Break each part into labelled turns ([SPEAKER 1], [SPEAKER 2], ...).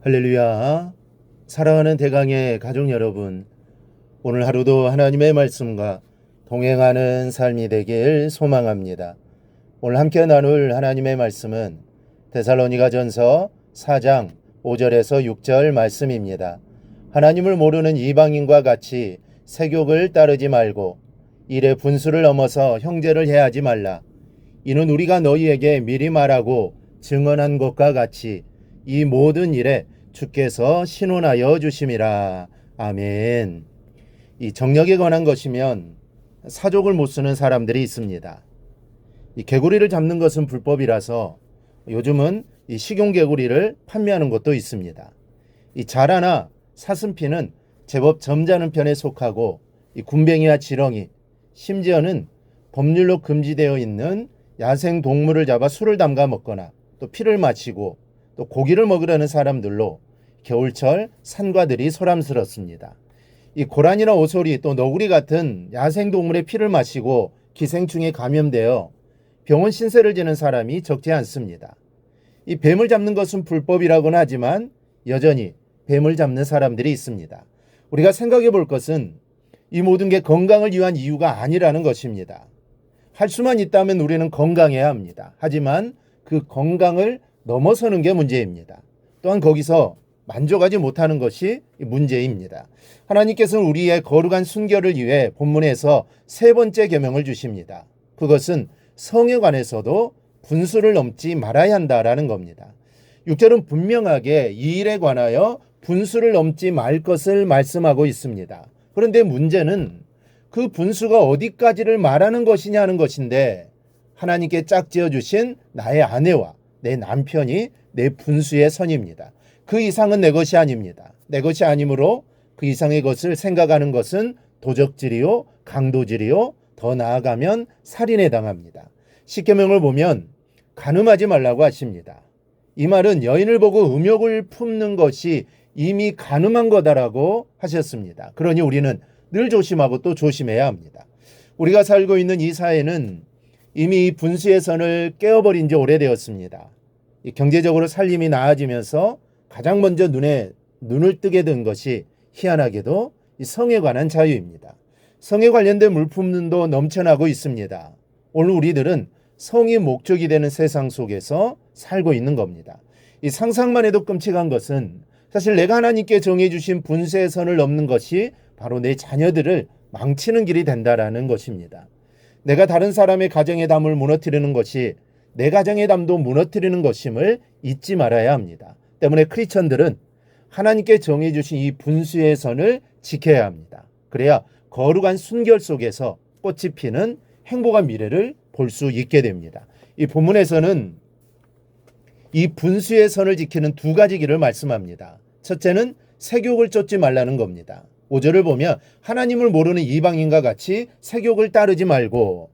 [SPEAKER 1] 할렐루야. 사랑하는 대강의 가족 여러분, 오늘 하루도 하나님의 말씀과 동행하는 삶이 되길 소망합니다. 오늘 함께 나눌 하나님의 말씀은 데살로니가전서 4장 5절에서 6절 말씀입니다. 하나님을 모르는 이방인과 같이 세욕을 따르지 말고 일의 분수를 넘어서 형제를 해하지 말라. 이는 우리가 너희에게 미리 말하고 증언한 것과 같이 이 모든 일에 주께서 신원하여 주심이라. 아멘. 이 정력에 관한 것이면 사족을 못 쓰는 사람들이 있습니다. 이 개구리를 잡는 것은 불법이라서 요즘은 이 식용 개구리를 판매하는 곳도 있습니다. 이 자라나 사슴피는 제법 점잖은 편에 속하고 이 군뱅이와 지렁이, 심지어는 법률로 금지되어 있는 야생 동물을 잡아 술을 담가 먹거나 또 피를 마시고 또 고기를 먹으려는 사람들로 겨울철 산과들이 소람스럽습니다. 이 고라니나 오소리 또 너구리 같은 야생동물의 피를 마시고 기생충에 감염되어 병원 신세를 지는 사람이 적지 않습니다. 이 뱀을 잡는 것은 불법이라고는 하지만 여전히 뱀을 잡는 사람들이 있습니다. 우리가 생각해 볼 것은 이 모든 게 건강을 위한 이유가 아니라는 것입니다. 할 수만 있다면 우리는 건강해야 합니다. 하지만 그 건강을 넘어서는 게 문제입니다. 또한 거기서 만족하지 못하는 것이 문제입니다. 하나님께서는 우리의 거룩한 순결을 위해 본문에서 세 번째 계명을 주십니다. 그것은 성에 관해서도 분수를 넘지 말아야 한다라는 겁니다. 6절은 분명하게 이 일에 관하여 분수를 넘지 말 것을 말씀하고 있습니다. 그런데 문제는 그 분수가 어디까지를 말하는 것이냐는 것인데, 하나님께 짝지어 주신 나의 아내와 내 남편이 내 분수의 선입니다. 그 이상은 내 것이 아닙니다. 내 것이 아니므로 그 이상의 것을 생각하는 것은 도적질이요, 강도질이요, 더 나아가면 살인에 해당합니다. 십계명을 보면 간음하지 말라고 하십니다. 이 말은 여인을 보고 음욕을 품는 것이 이미 간음한 거다라고 하셨습니다. 그러니 우리는 늘 조심하고 또 조심해야 합니다. 우리가 살고 있는 이 사회는 이미 이 분수의 선을 깨어버린 지 오래되었습니다. 경제적으로 살림이 나아지면서 가장 먼저 눈을 뜨게 된 것이 희한하게도 이 성에 관한 자유입니다. 성에 관련된 물품도 넘쳐나고 있습니다. 오늘 우리들은 성이 목적이 되는 세상 속에서 살고 있는 겁니다. 이 상상만 해도 끔찍한 것은 사실 내가 하나님께 정해주신 분수의 선을 넘는 것이 바로 내 자녀들을 망치는 길이 된다라는 것입니다. 내가 다른 사람의 가정의 담을 무너뜨리는 것이 내 가정의 담도 무너뜨리는 것임을 잊지 말아야 합니다. 때문에 크리스천들은 하나님께 정해주신 이 분수의 선을 지켜야 합니다. 그래야 거룩한 순결 속에서 꽃이 피는 행복한 미래를 볼 수 있게 됩니다. 이 본문에서는 이 분수의 선을 지키는 두 가지 길을 말씀합니다. 첫째는 세욕을 쫓지 말라는 겁니다. 5절을 보면 하나님을 모르는 이방인과 같이 세욕을 따르지 말고,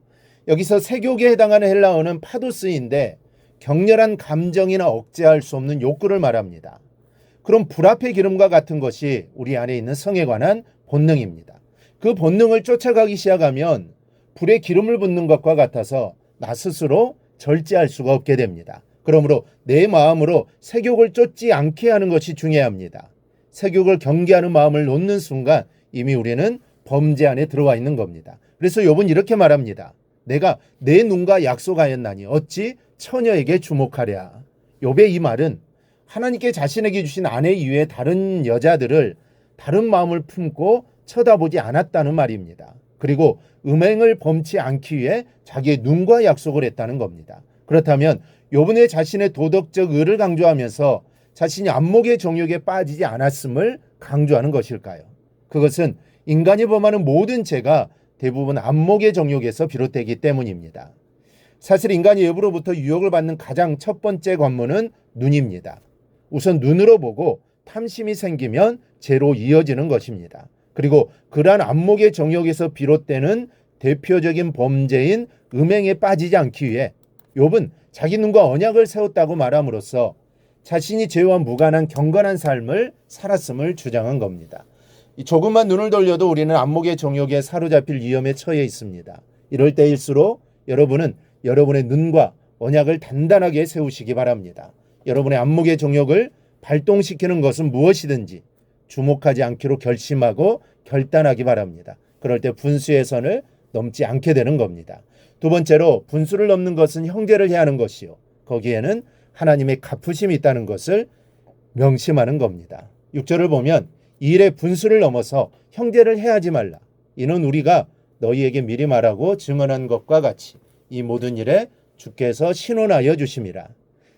[SPEAKER 1] 여기서 세욕에 해당하는 헬라어는 파도스인데 격렬한 감정이나 억제할 수 없는 욕구를 말합니다. 그럼 불 앞의 기름과 같은 것이 우리 안에 있는 성에 관한 본능입니다. 그 본능을 쫓아가기 시작하면 불에 기름을 붓는 것과 같아서 나 스스로 절제할 수가 없게 됩니다. 그러므로 내 마음으로 세욕을 쫓지 않게 하는 것이 중요합니다. 세욕을 경계하는 마음을 놓는 순간 이미 우리는 범죄 안에 들어와 있는 겁니다. 그래서 욥은 이렇게 말합니다. 내가 내 눈과 약속하였나니 어찌 처녀에게 주목하랴. 욥의 이 말은 하나님께 자신에게 주신 아내 이외에 다른 여자들을 다른 마음을 품고 쳐다보지 않았다는 말입니다. 그리고 음행을 범치 않기 위해 자기의 눈과 약속을 했다는 겁니다. 그렇다면 욥은 자신의 도덕적 의를 강조하면서 자신이 안목의 정욕에 빠지지 않았음을 강조하는 것일까요? 그것은 인간이 범하는 모든 죄가 대부분 안목의 정욕에서 비롯되기 때문입니다. 사실 인간이 외부로부터 유혹을 받는 가장 첫 번째 관문은 눈입니다. 우선 눈으로 보고 탐심이 생기면 죄로 이어지는 것입니다. 그리고 그러한 안목의 정욕에서 비롯되는 대표적인 범죄인 음행에 빠지지 않기 위해 욥은 자기 눈과 언약을 세웠다고 말함으로써 자신이 죄와 무관한 경건한 삶을 살았음을 주장한 겁니다. 조금만 눈을 돌려도 우리는 안목의 정욕에 사로잡힐 위험에 처해 있습니다. 이럴 때일수록 여러분은 여러분의 눈과 언약을 단단하게 세우시기 바랍니다. 여러분의 안목의 정욕을 발동시키는 것은 무엇이든지 주목하지 않기로 결심하고 결단하기 바랍니다. 그럴 때 분수의 선을 넘지 않게 되는 겁니다. 두 번째로 분수를 넘는 것은 형제를 해하는 것이요. 거기에는 하나님의 갚으심이 있다는 것을 명심하는 겁니다. 6절을 보면 이 일의 분수를 넘어서 형제를 해하지 말라. 이는 우리가 너희에게 미리 말하고 증언한 것과 같이 이 모든 일에 주께서 신원하여 주심이라.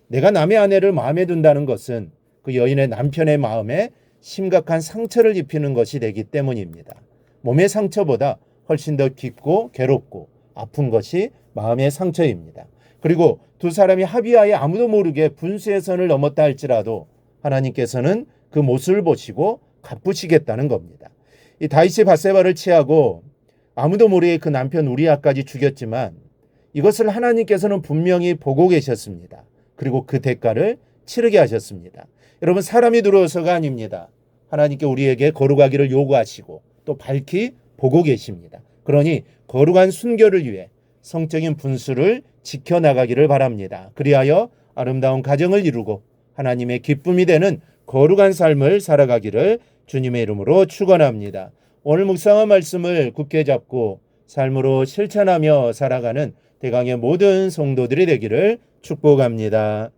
[SPEAKER 1] 내가 남의 아내를 마음에 둔다는 것은 그 여인의 남편의 마음에 심각한 상처를 입히는 것이 되기 때문입니다. 몸의 상처보다 훨씬 더 깊고 괴롭고 아픈 것이 마음의 상처입니다. 그리고 두 사람이 합의하에 아무도 모르게 분수의 선을 넘었다 할지라도 하나님께서는 그 모습을 보시고 갚으시겠다는 겁니다. 이 다윗이 밧세바를 취하고 아무도 모르게 그 남편 우리아까지 죽였지만 이것을 하나님께서는 분명히 보고 계셨습니다. 그리고 그 대가를 치르게 하셨습니다. 여러분, 사람이 들어서가 아닙니다. 하나님께 우리에게 거룩하기를 요구하시고 또 밝히 보고 계십니다. 그러니 거룩한 순결을 위해 성적인 분수를 지켜나가기를 바랍니다. 그리하여 아름다운 가정을 이루고 하나님의 기쁨이 되는 거룩한 삶을 살아가기를 주님의 이름으로 축원합니다. 오늘 묵상한 말씀을 굳게 잡고 삶으로 실천하며 살아가는 대강의 모든 성도들이 되기를 축복합니다.